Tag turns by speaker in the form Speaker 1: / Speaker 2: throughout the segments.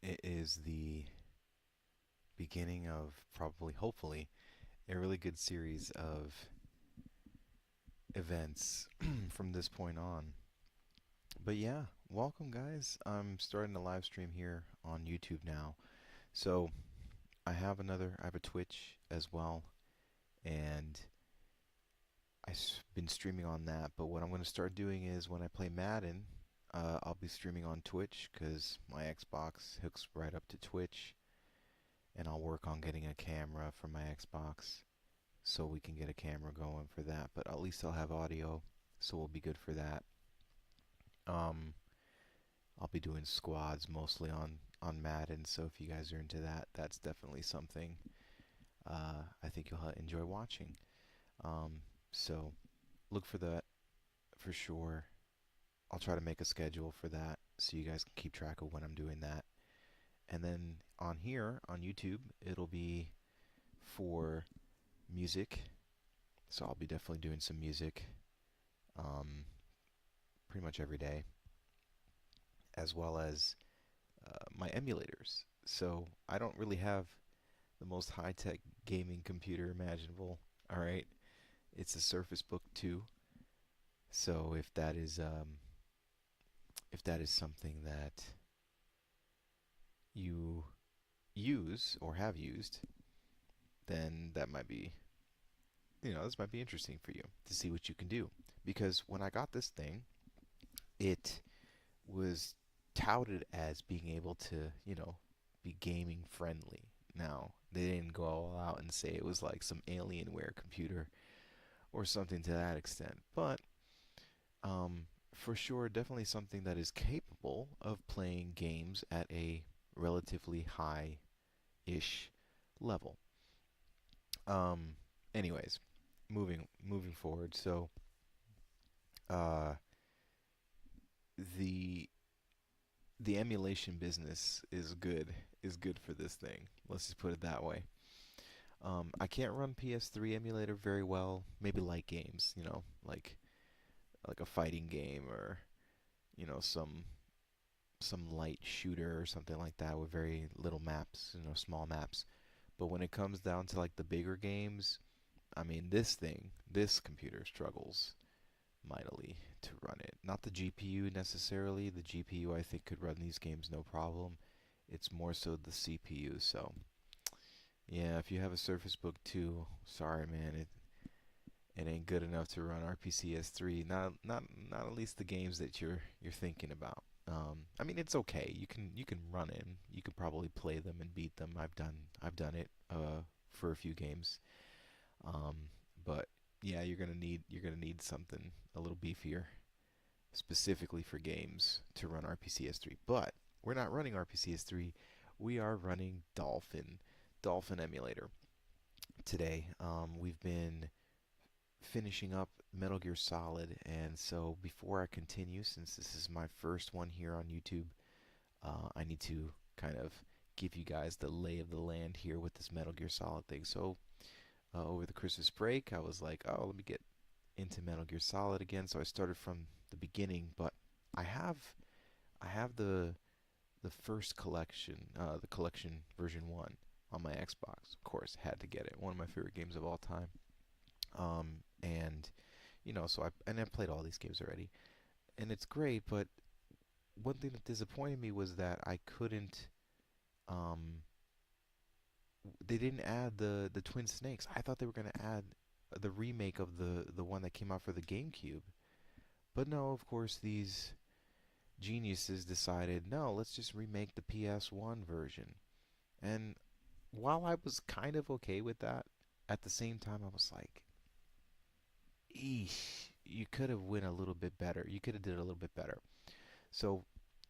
Speaker 1: It is the beginning of probably, hopefully, a really good series of events from this point on. But yeah, welcome guys. I'm starting a live stream here on YouTube now. So I have a Twitch as well, and I've been streaming on that. But what I'm going to start doing is when I play Madden, I'll be streaming on Twitch because my Xbox hooks right up to Twitch, and I'll work on getting a camera for my Xbox so we can get a camera going for that. But at least I'll have audio, so we'll be good for that. Um, I'll be doing squads mostly on Madden, so if you guys are into that, that's definitely something I think you'll enjoy watching. So look for that for sure. I'll try to make a schedule for that so you guys can keep track of when I'm doing that. And then on here on YouTube, it'll be for music. So I'll be definitely doing some music um, pretty much every day, as well as my emulators. So I don't really have the most high-tech gaming computer imaginable. All right, it's a Surface Book 2. So if that is something that you use or have used, then that might be, this might be interesting for you to see what you can do. Because when I got this thing, it was touted as being able to, be gaming friendly. Now, they didn't go all out and say it was like some Alienware computer or something to that extent, but for sure, definitely something that is capable of playing games at a relatively high-ish level. Um, anyways, moving forward. So, uh, the the emulation business is good for this thing. Let's just put it that way. I can't run PS3 emulator very well. Maybe light games, like a fighting game or some light shooter or something like that with very little maps, small maps. But when it comes down to like the bigger games, I mean, this computer struggles mightily to run it. Not the GPU necessarily. The GPU I think could run these games no problem. It's more so the CPU. So yeah, if you have a Surface Book 2, sorry man, it ain't good enough to run RPCS 3. Not at least the games that you're thinking about. I mean it's okay. You can run it. You could probably play them and beat them. I've done it for a few games. Um, but yeah, you're gonna need something a little beefier, specifically for games to run RPCS 3. But we're not running RPCS 3. We are running Dolphin emulator today. We've been finishing up Metal Gear Solid, and so before I continue, since this is my first one here on YouTube, I need to kind of give you guys the lay of the land here with this Metal Gear Solid thing. So over the Christmas break, I was like, oh, let me get into Metal Gear Solid again. So I started from the beginning, but I have I have the first collection, the collection version 1 on my Xbox. Of course, had to get it. One of my favorite games of all time. And I played all these games already, and it's great. But one thing that disappointed me was that I couldn't. Um, they didn't add the Twin Snakes. I thought they were gonna add the remake of the one that came out for the GameCube. But no, of course, these geniuses decided, no, let's just remake the PS1 version. And while I was kind of okay with that, at the same time I was like, eesh, you could have went a little bit better. You could have did a little bit better. So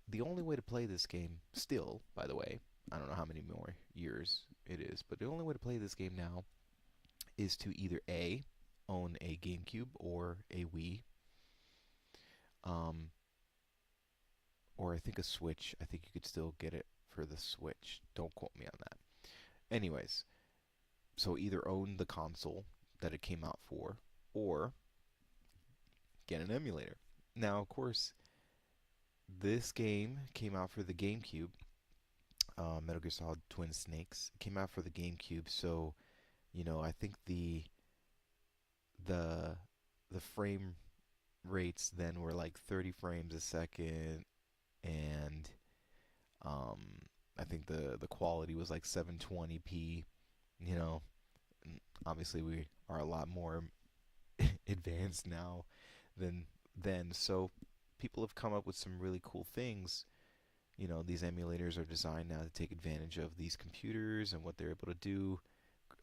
Speaker 1: the only way to play this game, still, by the way, I don't know how many more years it is, but the only way to play this game now is to either A, own a GameCube or a Wii, um, or I think a Switch. I think you could still get it for the Switch. Don't quote me on that. Anyways, so either own the console that it came out for, or get an emulator. Now, of course, This game came out for the GameCube. Metal Gear Solid Twin Snakes came out for the GameCube, so I think the the frame rates then were like 30 frames a second, and um, I think the quality was like 720p. You know, obviously we are a lot more advanced now than then, so people have come up with some really cool things. These emulators are designed now to take advantage of these computers and what they're able to do,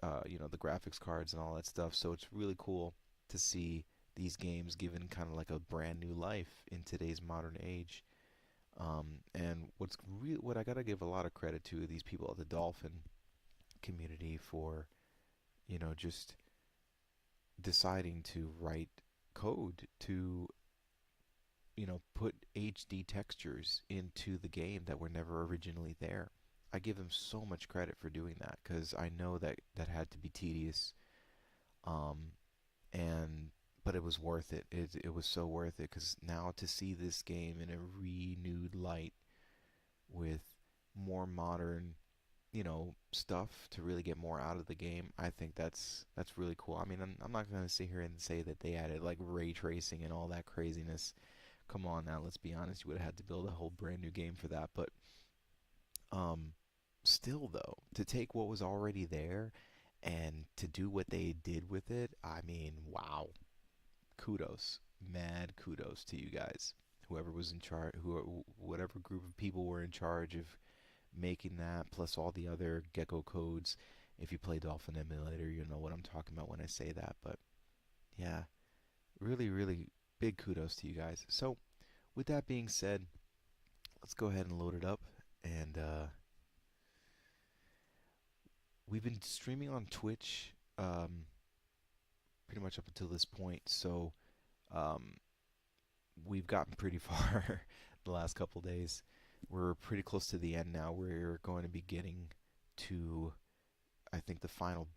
Speaker 1: the graphics cards and all that stuff. So it's really cool to see these games given kind of like a brand new life in today's modern age. And what I gotta give a lot of credit to these people at the Dolphin community for, just deciding to write code to, put HD textures into the game that were never originally there. I give them so much credit for doing that because I know that that had to be tedious, um, and but it was worth it. It was so worth it because now to see this game in a renewed light with more modern, stuff to really get more out of the game, I think that's really cool. I mean, I'm not gonna sit here and say that they added like ray tracing and all that craziness. Come on now, let's be honest. You would have had to build a whole brand new game for that, but um, still though, to take what was already there and to do what they did with it, I mean, wow. Kudos, mad kudos to you guys. Whoever was in charge, whatever group of people were in charge of making that, plus all the other Gecko codes. If you play Dolphin Emulator, you know what I'm talking about when I say that. But yeah, really, really big kudos to you guys. So, with that being said, let's go ahead and load it up. And we've been streaming on Twitch pretty much up until this point. So, um, we've gotten pretty far the last couple days. We're pretty close to the end now. We're going to be getting to, I think, the final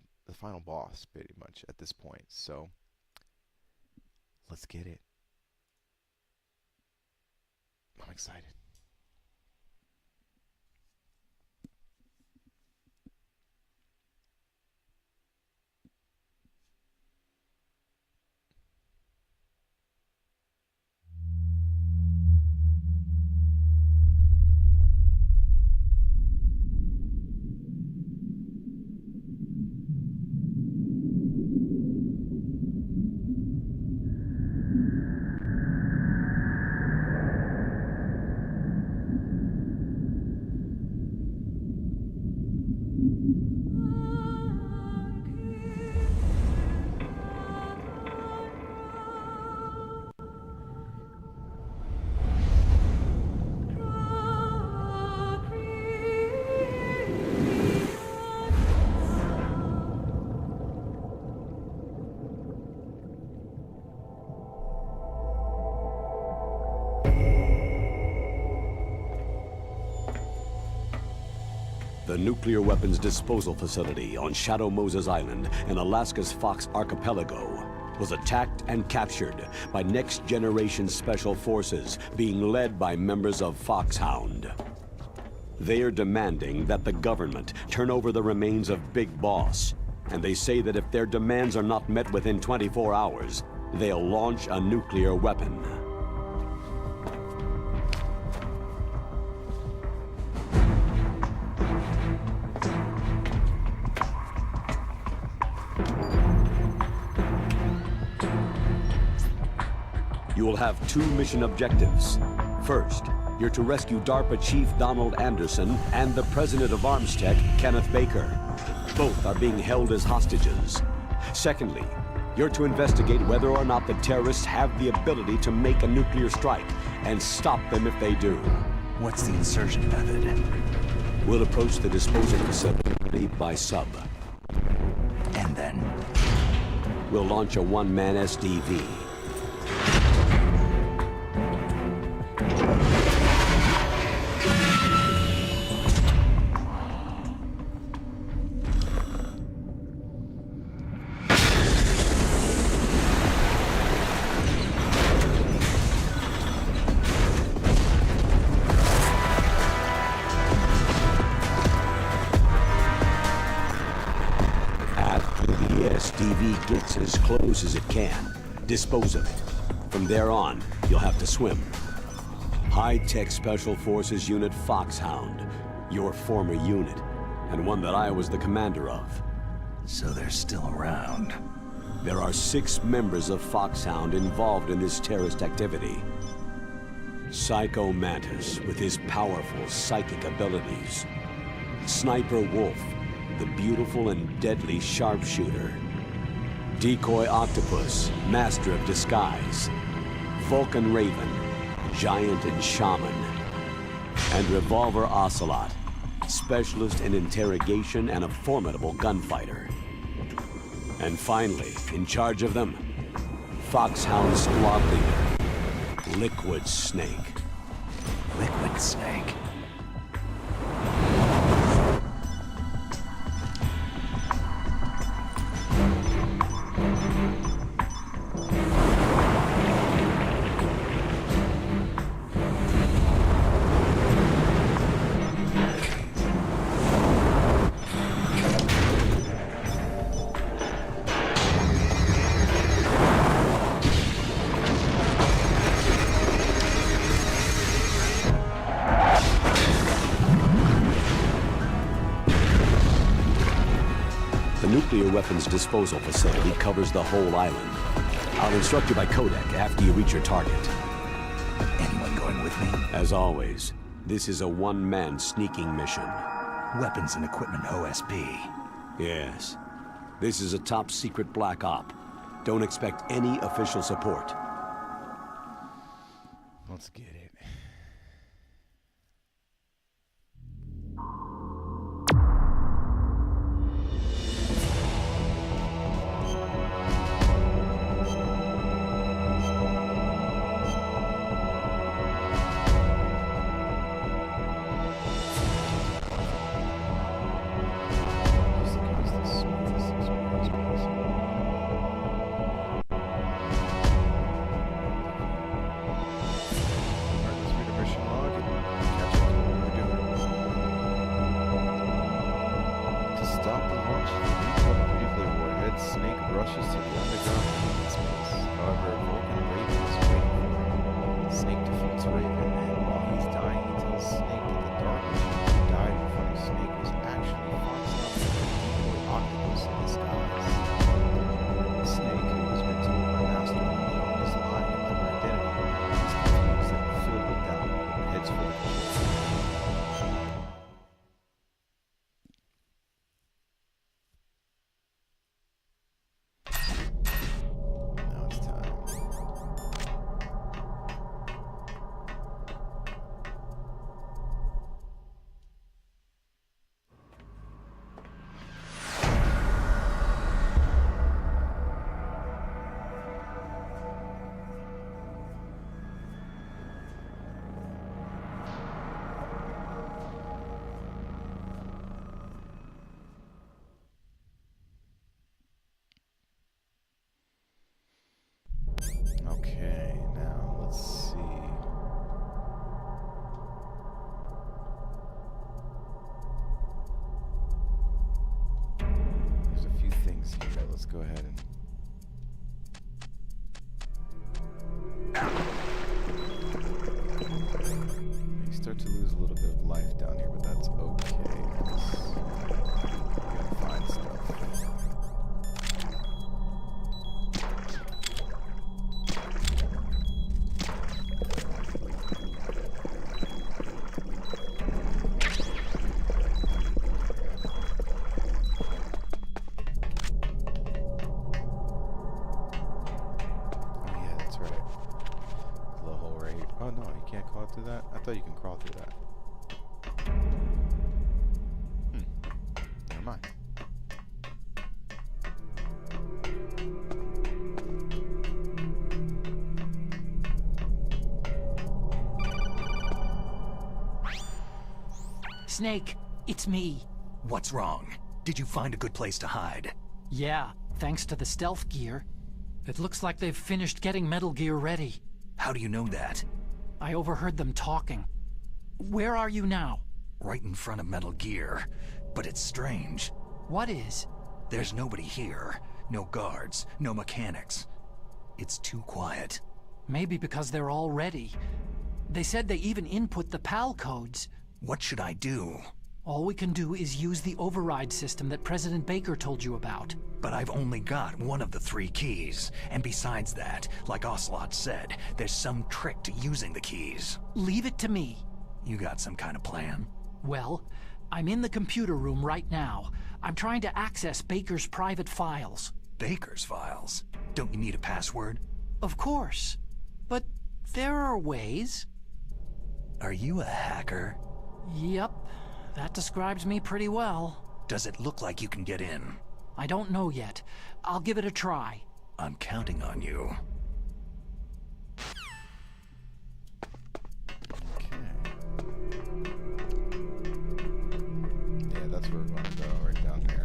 Speaker 1: boss pretty much at this point. So let's get it. I'm excited.
Speaker 2: The nuclear weapons disposal facility on Shadow Moses Island in Alaska's Fox Archipelago was attacked and captured by next-generation special forces being led by members of Foxhound. They are demanding that the government turn over the remains of Big Boss, and they say that if their demands are not met within 24 hours, they'll launch a nuclear weapon. You will have two mission objectives. First, you're to rescue DARPA Chief Donald Anderson and the President of Armstech, Kenneth Baker. Both are being held as hostages. Secondly, you're to investigate whether or not the terrorists have the ability to make a nuclear strike and stop them if they do.
Speaker 3: What's the insertion method?
Speaker 2: We'll approach the disposal facility by sub.
Speaker 3: And then?
Speaker 2: We'll launch a one-man SDV. gets as close as it can, dispose of it. From there on, you'll have to swim. High-tech Special Forces Unit Foxhound, your former unit, and one that I was the commander of.
Speaker 3: So they're still around.
Speaker 2: There are 6 members of Foxhound involved in this terrorist activity. Psycho Mantis, with his powerful psychic abilities. Sniper Wolf, the beautiful and deadly sharpshooter. Decoy Octopus, master of disguise. Vulcan Raven, giant and shaman. And Revolver Ocelot, specialist in interrogation and a formidable gunfighter. And finally, in charge of them, Foxhound squad leader, Liquid Snake.
Speaker 3: Liquid Snake.
Speaker 2: The nuclear weapons disposal facility covers the whole island. I'll instruct you by codec after you reach your target.
Speaker 3: Anyone going with me?
Speaker 2: As always, this is a one-man sneaking mission.
Speaker 3: Weapons and equipment OSP.
Speaker 2: Yes. This is a top-secret black op. Don't expect any official support.
Speaker 1: Let's get it. Okay, now let's see. There's a few things here. Let's go ahead and... You start to lose a little bit of life down here, but that's okay. You gotta find stuff. Oh no, you can't crawl through that? I thought you can crawl through that. Never mind.
Speaker 4: Snake, it's me.
Speaker 3: What's wrong? Did you find a good place to hide?
Speaker 4: Yeah, thanks to the stealth gear. It looks like they've finished getting Metal Gear ready.
Speaker 3: How do you know that?
Speaker 4: I overheard them talking. Where are you now?
Speaker 3: Right in front of Metal Gear. But it's strange.
Speaker 4: What is?
Speaker 3: There's nobody here. No guards, no mechanics. It's too quiet.
Speaker 4: Maybe because they're all ready. They said they even input the PAL codes.
Speaker 3: What should I do?
Speaker 4: All we can do is use the override system that President Baker told you about.
Speaker 3: But I've only got one of the 3 keys. And besides that, like Ocelot said, there's some trick to using the keys.
Speaker 4: Leave it to me.
Speaker 3: You got some kind of plan?
Speaker 4: Well, I'm in the computer room right now. I'm trying to access Baker's private files.
Speaker 3: Baker's files? Don't you need a password?
Speaker 4: Of course. But there are ways.
Speaker 3: Are you a hacker?
Speaker 4: Yep, that describes me pretty well.
Speaker 3: Does it look like you can get in?
Speaker 4: I don't know yet. I'll give it a try.
Speaker 3: I'm counting on you.
Speaker 1: Yeah, that's where we're going to go, right down there.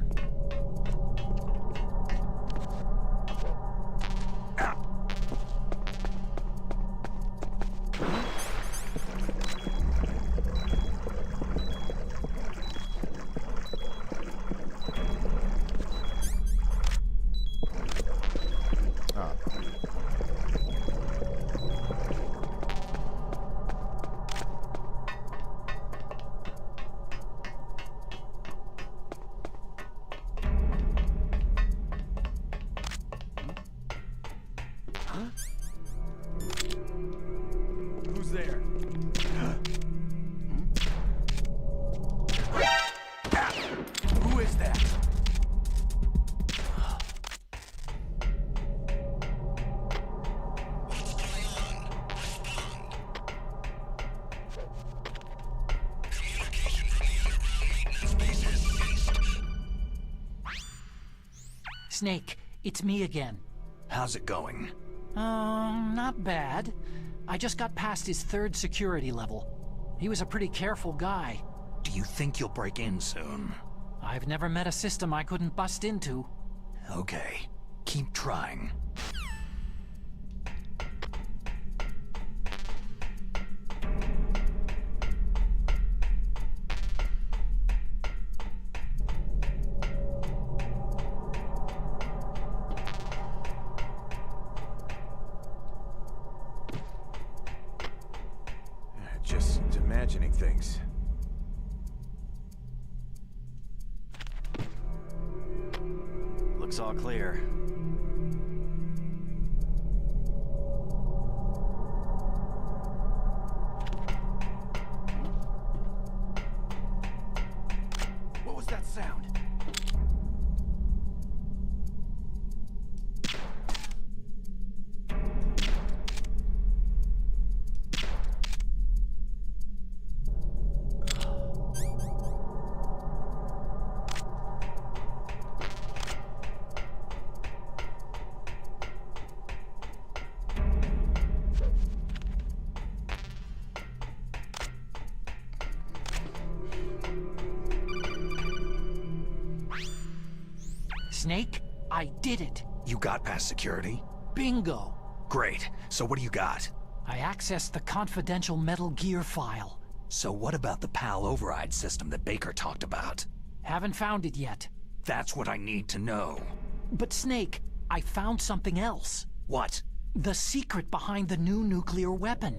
Speaker 5: Who's there?
Speaker 3: Who is that?
Speaker 4: Snake, it's me again.
Speaker 3: How's it going?
Speaker 4: Not bad. I just got past his 3rd security level. He was a pretty careful guy.
Speaker 3: Do you think you'll break in soon?
Speaker 4: I've never met a system I couldn't bust into.
Speaker 3: Okay. Keep trying.
Speaker 5: Just imagining things.
Speaker 6: Looks all clear.
Speaker 5: What was that sound?
Speaker 4: Snake, I did it.
Speaker 3: You got past security?
Speaker 4: Bingo.
Speaker 3: Great. So what do you got?
Speaker 4: I accessed the confidential Metal Gear file.
Speaker 3: So what about the PAL override system that Baker talked about?
Speaker 4: Haven't found it yet.
Speaker 3: That's what I need to know.
Speaker 4: But Snake, I found something else.
Speaker 3: What?
Speaker 4: The secret behind the new nuclear weapon.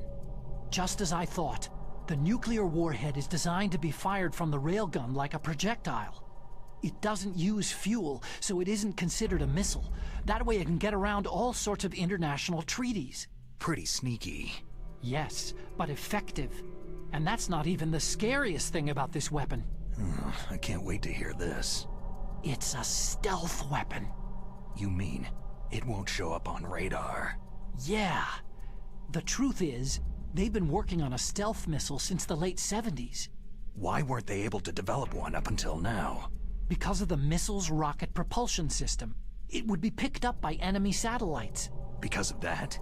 Speaker 4: Just as I thought, the nuclear warhead is designed to be fired from the railgun like a projectile. It doesn't use fuel, so it isn't considered a missile. That way it can get around all sorts of international treaties.
Speaker 3: Pretty sneaky.
Speaker 4: Yes, but effective. And that's not even the scariest thing about this weapon.
Speaker 3: I can't wait to hear this.
Speaker 4: It's a stealth weapon.
Speaker 3: You mean it won't show up on radar?
Speaker 4: Yeah. The truth is, they've been working on a stealth missile since the late 70s.
Speaker 3: Why weren't they able to develop one up until now?
Speaker 4: Because of the missile's rocket propulsion system. It would be picked up by enemy satellites.
Speaker 3: Because of that?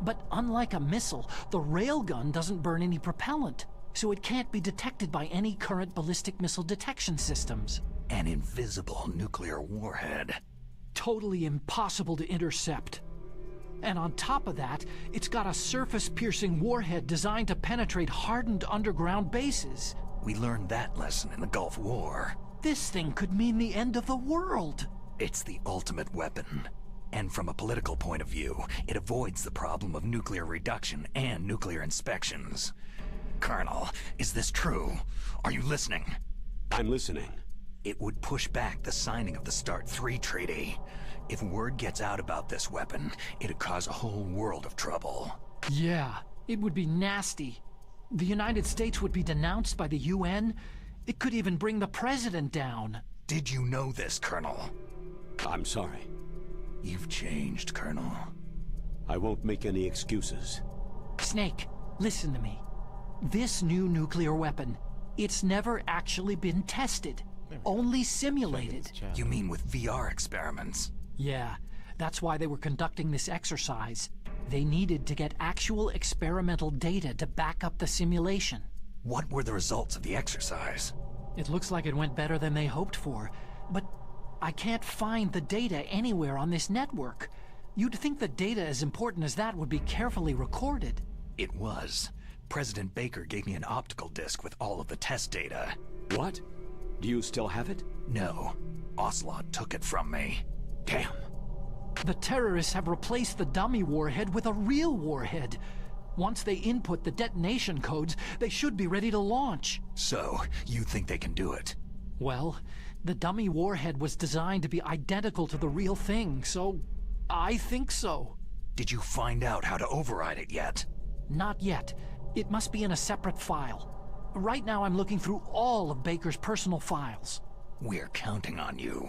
Speaker 4: But unlike a missile, the railgun doesn't burn any propellant, so it can't be detected by any current ballistic missile detection systems.
Speaker 3: An invisible nuclear warhead.
Speaker 4: Totally impossible to intercept. And on top of that, it's got a surface-piercing warhead designed to penetrate hardened underground bases.
Speaker 3: We learned that lesson in the Gulf War.
Speaker 4: This thing could mean the end of the world.
Speaker 3: It's the ultimate weapon. And from a political point of view, it avoids the problem of nuclear reduction and nuclear inspections. Colonel, is this true? Are you listening?
Speaker 2: I'm listening.
Speaker 3: It would push back the signing of the START 3 treaty. If word gets out about this weapon, it'd cause a whole world of trouble.
Speaker 4: Yeah, it would be nasty. The United States would be denounced by the UN. It could even bring the president down.
Speaker 3: Did you know this, Colonel?
Speaker 2: I'm sorry.
Speaker 3: You've changed, Colonel.
Speaker 2: I won't make any excuses.
Speaker 4: Snake, listen to me. This new nuclear weapon, it's never actually been tested. Only simulated.
Speaker 3: You mean with VR experiments?
Speaker 4: Yeah, that's why they were conducting this exercise. They needed to get actual experimental data to back up the simulation.
Speaker 3: What were the results of the exercise?
Speaker 4: It looks like it went better than they hoped for, but I can't find the data anywhere on this network. You'd think the data as important as that would be carefully recorded.
Speaker 3: It was. President Baker gave me an optical disc with all of the test data.
Speaker 2: What? Do you still have it?
Speaker 3: No. Ocelot took it from me.
Speaker 2: Damn.
Speaker 4: The terrorists have replaced the dummy warhead with a real warhead. Once they input the detonation codes, they should be ready to launch.
Speaker 3: So, you think they can do it?
Speaker 4: Well, the dummy warhead was designed to be identical to the real thing, so I think so.
Speaker 3: Did you find out how to override it yet?
Speaker 4: Not yet. It must be in a separate file. Right now I'm looking through all of Baker's personal files.
Speaker 3: We're counting on you.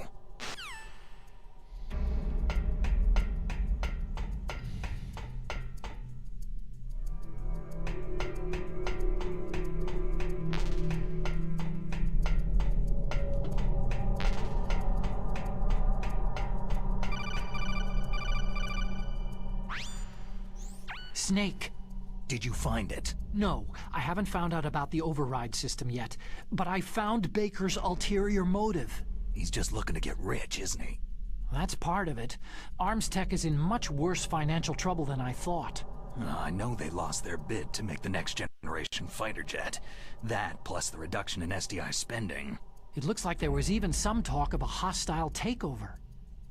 Speaker 4: Snake.
Speaker 3: Did you find it?
Speaker 4: No, I haven't found out about the override system yet, but I found Baker's ulterior motive.
Speaker 3: He's just looking to get rich, isn't he?
Speaker 4: That's part of it. Arms Tech is in much worse financial trouble than I thought.
Speaker 3: I know they lost their bid to make the next generation fighter jet. That, plus the reduction in SDI spending.
Speaker 4: It looks like there was even some talk of a hostile takeover.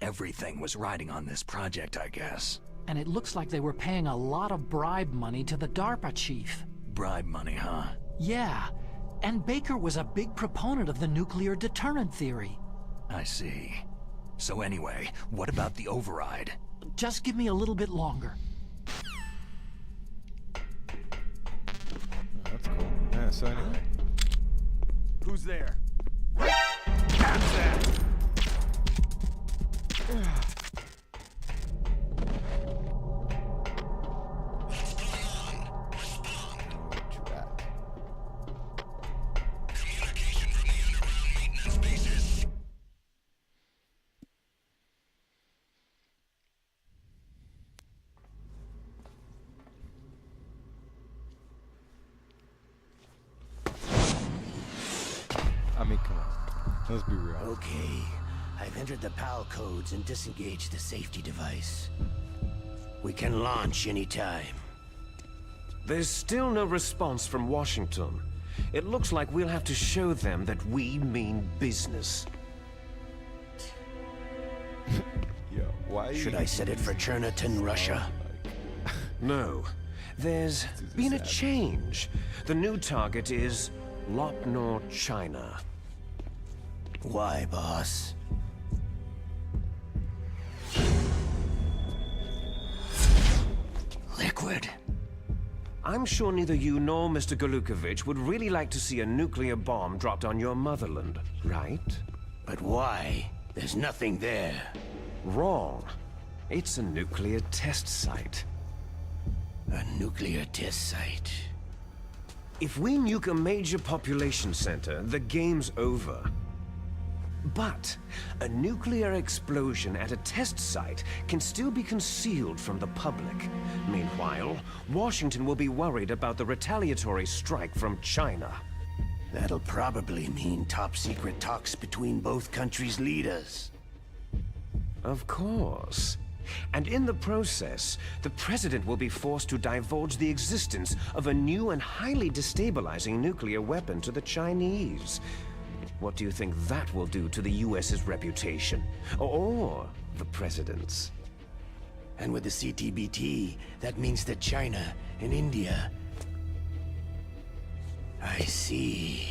Speaker 3: Everything was riding on this project, I guess.
Speaker 4: And it looks like they were paying a lot of bribe money to the DARPA chief.
Speaker 3: Bribe money, huh?
Speaker 4: Yeah, and Baker was a big proponent of the nuclear deterrent theory.
Speaker 3: I see. So anyway, what about the override?
Speaker 4: Just give me a little bit longer.
Speaker 1: That's cool. Yeah, so anyway.
Speaker 5: Who's there? Catch that!
Speaker 1: I mean, come on. Let's be real.
Speaker 7: Okay, I've entered the PAL codes and disengaged the safety device. We can launch anytime.
Speaker 8: There's still no response from Washington. It looks like we'll have to show them that we mean business.
Speaker 1: Yo, why?
Speaker 7: Should I set it for Cherniton, Russia?
Speaker 8: No. There's been a change. The new target is Lopnor, China.
Speaker 7: Why, boss? Liquid.
Speaker 8: I'm sure neither you nor Mr. Golukovich would really like to see a nuclear bomb dropped on your motherland, right?
Speaker 7: But why? There's nothing there.
Speaker 8: Wrong. It's a nuclear test site.
Speaker 7: A nuclear test site.
Speaker 8: If we nuke a major population center, the game's over. But a nuclear explosion at a test site can still be concealed from the public. Meanwhile, Washington will be worried about the retaliatory strike from China.
Speaker 7: That'll probably mean top-secret talks between both countries' leaders.
Speaker 8: Of course. And in the process, the president will be forced to divulge the existence of a new and highly destabilizing nuclear weapon to the Chinese. What do you think that will do to the US's reputation? Or the President's?
Speaker 7: And with the CTBT, that means that China and India... I see.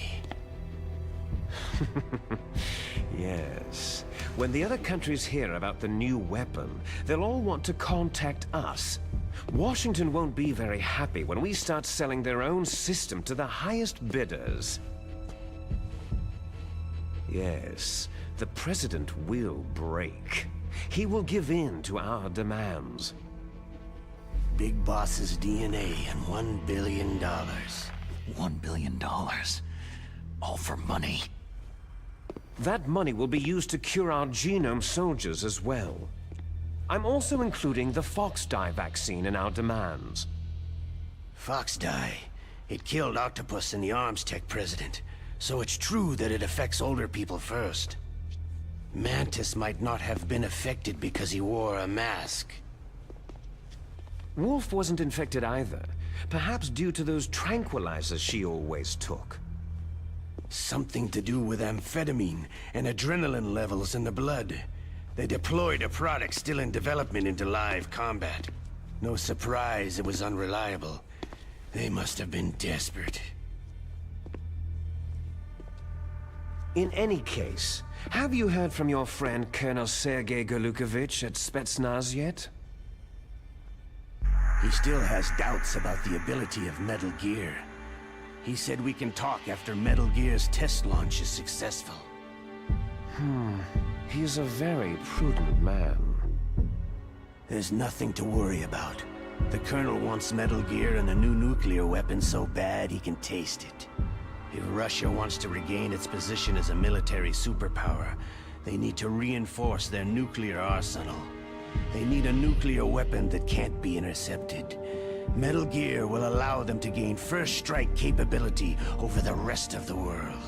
Speaker 8: Yes. When the other countries hear about the new weapon, they'll all want to contact us. Washington won't be very happy when we start selling their own system to the highest bidders. Yes, the President will break. He will give in to our demands.
Speaker 7: Big Boss's DNA and $1 billion.
Speaker 3: $1 billion. All for money.
Speaker 8: That money will be used to cure our genome soldiers as well. I'm also including the Fox dye vaccine in our demands.
Speaker 7: Fox dye. It killed Octopus and the Arms Tech president. So it's true that it affects older people first. Mantis might not have been affected because he wore a mask.
Speaker 8: Wolf wasn't infected either. Perhaps due to those tranquilizers she always took.
Speaker 7: Something to do with amphetamine and adrenaline levels in the blood. They deployed a product still in development into live combat. No surprise it was unreliable. They must have been desperate.
Speaker 8: In any case, have you heard from your friend Colonel Sergei Golukovich at Spetsnaz yet?
Speaker 7: He still has doubts about the ability of Metal Gear. He said we can talk after Metal Gear's test launch is successful.
Speaker 8: He's a very prudent man.
Speaker 7: There's nothing to worry about. The Colonel wants Metal Gear and the new nuclear weapon so bad he can taste it. If Russia wants to regain its position as a military superpower, they need to reinforce their nuclear arsenal. They need a nuclear weapon that can't be intercepted. Metal Gear will allow them to gain first strike capability over the rest of the world.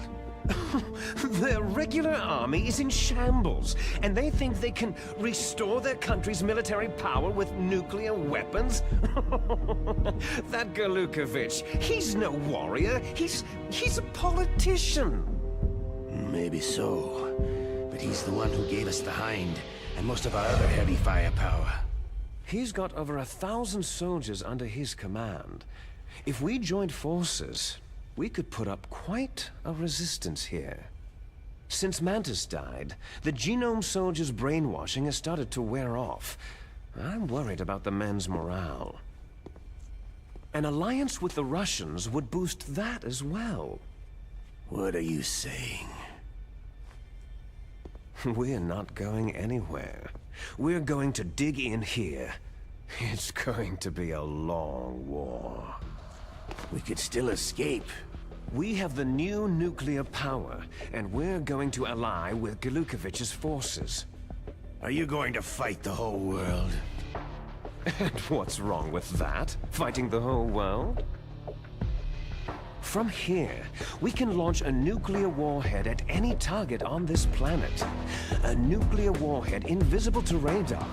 Speaker 8: Their regular army is in shambles, and they think they can restore their country's military power with nuclear weapons? That Golukovich, he's no warrior. He's a politician.
Speaker 7: Maybe so, but he's the one who gave us the Hind and most of our other heavy firepower.
Speaker 8: He's got over 1,000 soldiers under his command. If we joined forces, we could put up quite a resistance here. Since Mantis died, the genome soldiers' brainwashing has started to wear off. I'm worried about the men's morale. An alliance with the Russians would boost that as well.
Speaker 7: What are you saying?
Speaker 8: We're not going anywhere. We're going to dig in here. It's going to be a long war.
Speaker 7: We could still escape.
Speaker 8: We have the new nuclear power, and we're going to ally with Golukovich's forces.
Speaker 7: Are you going to fight the whole world?
Speaker 8: And what's wrong with that? Fighting the whole world? From here, we can launch a nuclear warhead at any target on this planet. A nuclear warhead invisible to radar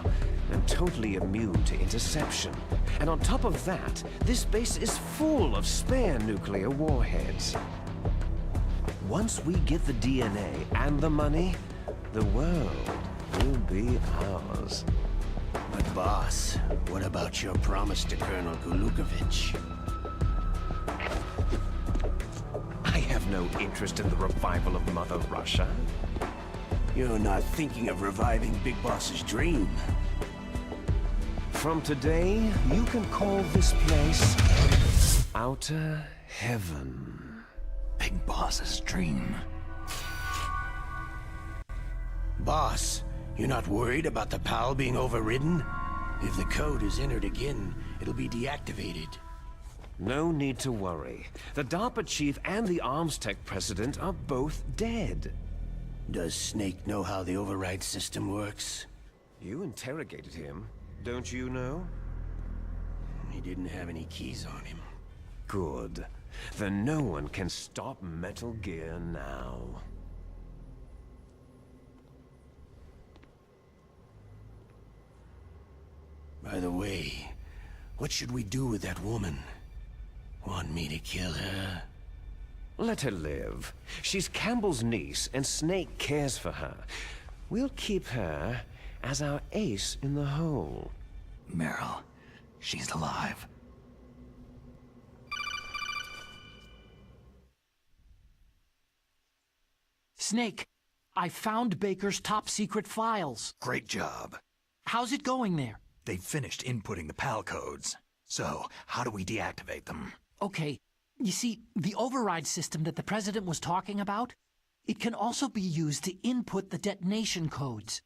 Speaker 8: and totally immune to interception. And on top of that, this base is full of spare nuclear warheads. Once we get the DNA and the money, the world will be ours.
Speaker 7: But boss, what about your promise to Colonel Golukovich?
Speaker 8: I have no interest in the revival of Mother Russia.
Speaker 7: You're not thinking of reviving Big Boss's dream.
Speaker 8: From today, you can call this place Outer Heaven.
Speaker 3: Big Boss's dream.
Speaker 7: Boss, you're not worried about the PAL being overridden? If the code is entered again, it'll be deactivated.
Speaker 8: No need to worry. The DARPA chief and the Arms Tech president are both dead.
Speaker 7: Does Snake know how the override system works?
Speaker 8: You interrogated him, don't you know?
Speaker 7: He didn't have any keys on him.
Speaker 8: Good. Then no one can stop Metal Gear now.
Speaker 7: By the way, what should we do with that woman? Want me to kill her?
Speaker 8: Let her live. She's Campbell's niece, and Snake cares for her. We'll keep her as our ace in the hole.
Speaker 3: Meryl, she's alive.
Speaker 4: Snake, I found Baker's top secret files.
Speaker 3: Great job.
Speaker 4: How's it going there?
Speaker 3: They've finished inputting the PAL codes. So, how do we deactivate them?
Speaker 4: Okay, you see, the override system that the President was talking about, it can also be used to input the detonation codes.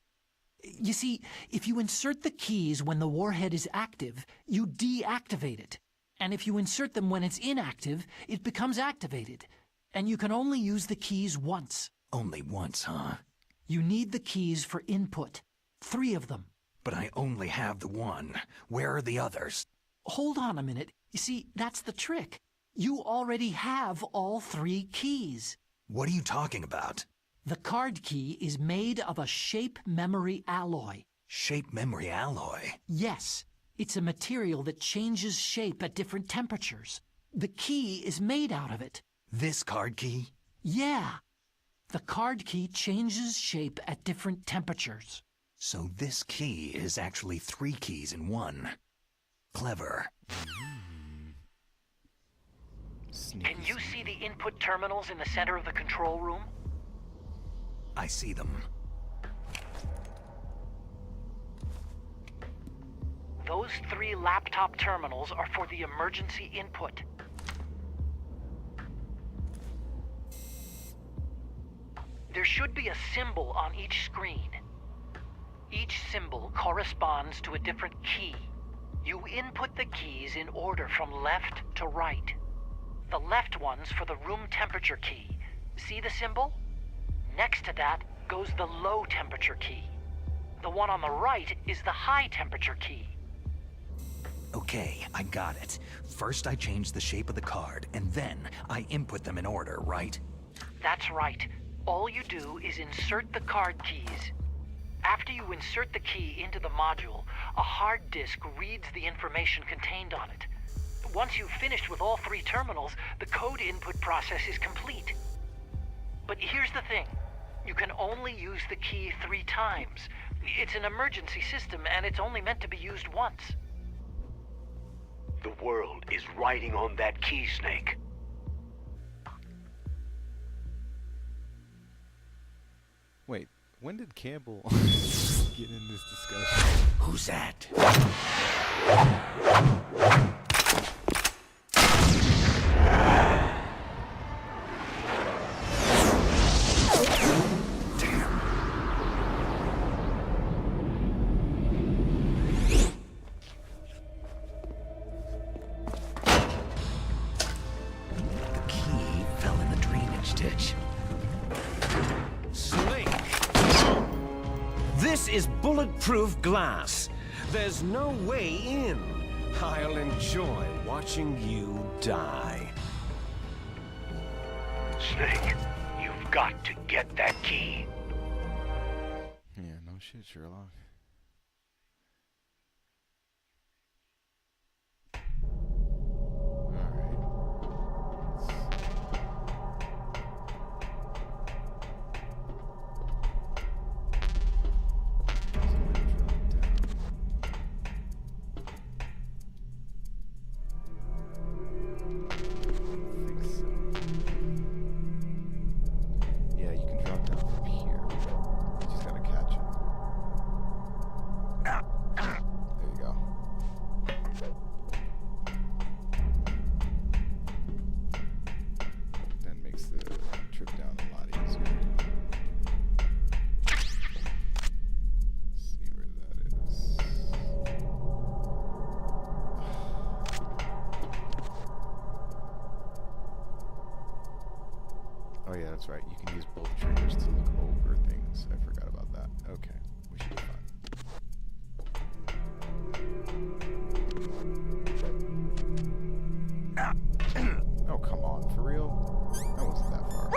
Speaker 4: You see, if you insert the keys when the warhead is active, you deactivate it. And if you insert them when it's inactive, it becomes activated. And you can only use the keys once.
Speaker 3: Only once, huh?
Speaker 4: You need the keys for input. 3 of them.
Speaker 3: But I only have the one. Where are the others?
Speaker 4: Hold on a minute. You see, that's the trick. You already have all 3 keys.
Speaker 3: What are you talking about?
Speaker 4: The card key is made of a shape memory alloy.
Speaker 3: Shape memory alloy?
Speaker 4: Yes, it's a material that changes shape at different temperatures. The key is made out of it.
Speaker 3: This card key?
Speaker 4: Yeah. The card key changes shape at different temperatures.
Speaker 3: So this key is actually 3 keys in one. Clever.
Speaker 4: Can you see the input terminals in the center of the control room?
Speaker 3: I see them.
Speaker 4: Those 3 laptop terminals are for the emergency input. There should be a symbol on each screen. Each symbol corresponds to a different key. You input the keys in order from left to right. The left one's for the room temperature key. See the symbol? Next to that goes the low temperature key. The one on the right is the high temperature key.
Speaker 3: Okay, I got it. First I change the shape of the card, and then I input them in order, right?
Speaker 4: That's right. All you do is insert the card keys. After you insert the key into the module, a hard disk reads the information contained on it. Once you've finished with all 3 terminals, the code input process is complete. But here's the thing. You can only use the key 3 times. It's an emergency system, and it's only meant to be used once.
Speaker 7: The world is riding on that key, Snake.
Speaker 1: Wait, when did Campbell get in this discussion?
Speaker 7: Who's that?
Speaker 3: The key fell in the drainage ditch.
Speaker 8: Snake! This is bulletproof glass. There's no way in. I'll enjoy watching you die.
Speaker 7: Snake, you've got to get that key.
Speaker 1: Yeah, no shit, Sherlock. Yeah, you can drop down from here. You just gotta catch it. There you go. That makes the trip down a lot easier. Let's see where that is. Oh yeah, that's right. You can use both triggers to look over things. I forgot about that. Okay, we should be fine. Oh, come on. For real? That wasn't that far.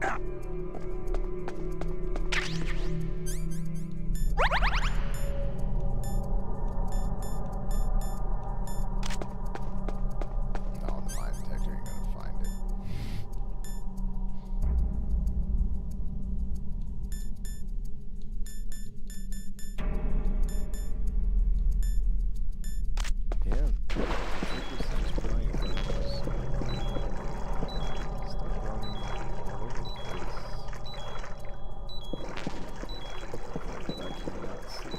Speaker 1: No, the mine detector ain't gonna find it. Yeah. Just playing with those. Start running all over the place. I cannot see.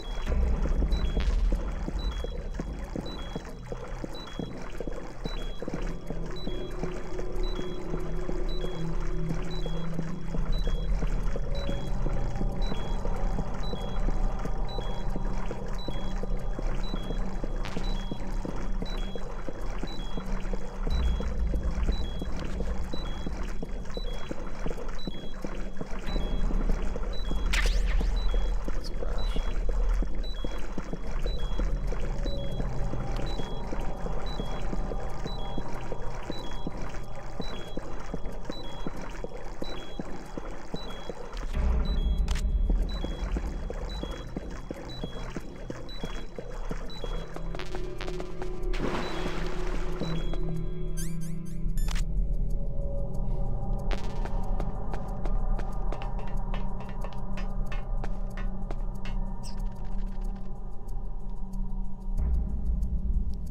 Speaker 1: It's crash.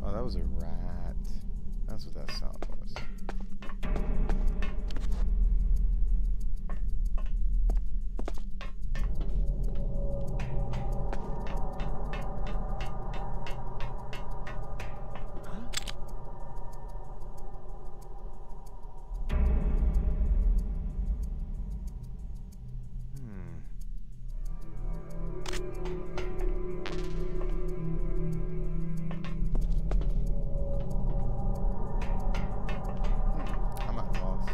Speaker 1: Oh, that was a rat. That's what that sound was. Hmm. I'm at a loss.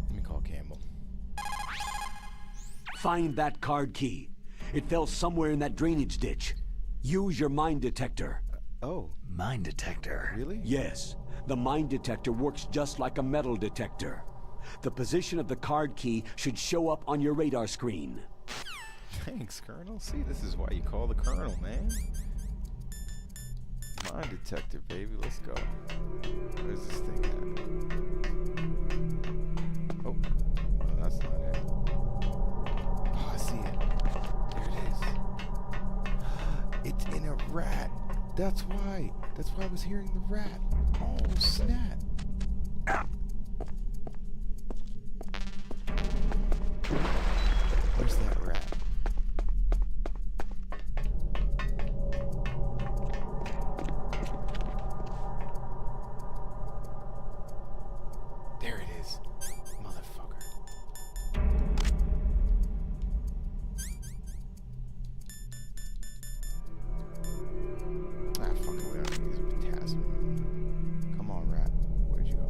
Speaker 1: Let me call Campbell.
Speaker 2: Find that card key. It fell somewhere in that drainage ditch. Use your mine detector.
Speaker 1: Oh,
Speaker 3: Mine detector.
Speaker 1: really?
Speaker 2: Yes, the mine detector works just like a metal detector. The position of the card key should show up on your radar screen.
Speaker 1: Thanks, Colonel. See, this is why you call the Colonel, man. Mine detector, baby. Let's go. Where's this thing at? Oh, oh, that's not it. Oh, I see it. There it is. It's in a rat. That's why. That's why I was hearing the rat. Oh, snap. Where's that rat? There it is. Motherfucker. Ah, fuck it. We don't need these potassium. Come on, rat. Where'd you go?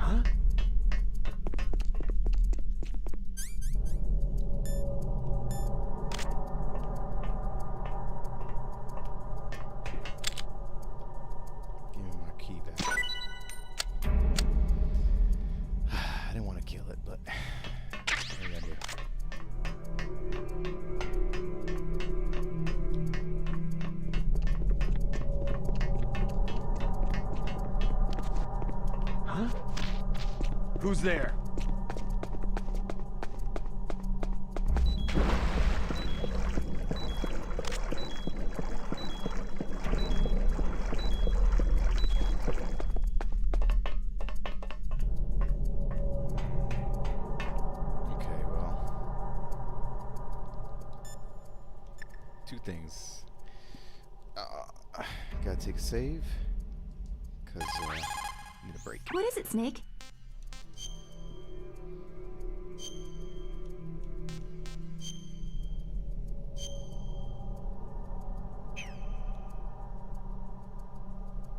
Speaker 1: Ah, bitch.
Speaker 5: Who's there?
Speaker 1: Okay, well, two things. Gotta take a save, cause need a break.
Speaker 9: What is it, Snake?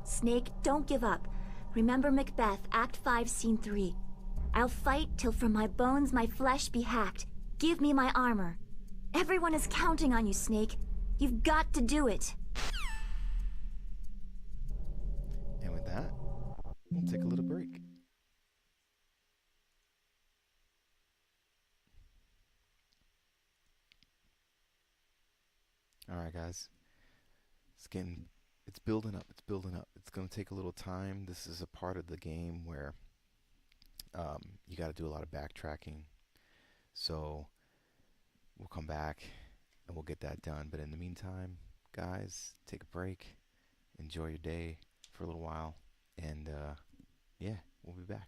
Speaker 9: Snake, don't give up. Remember Macbeth, Act 5, Scene 3. I'll fight till from my bones my flesh be hacked. Give me my armor. Everyone is counting on you, Snake. You've got to do it.
Speaker 1: And with that, we'll take a little break. Alright guys, it's building up, it's building up. It's gonna take a little time. This is a part of the game where you gotta do a lot of backtracking. So we'll come back and we'll get that done. But in the meantime, guys, take a break, enjoy your day for a little while, and yeah, we'll be back.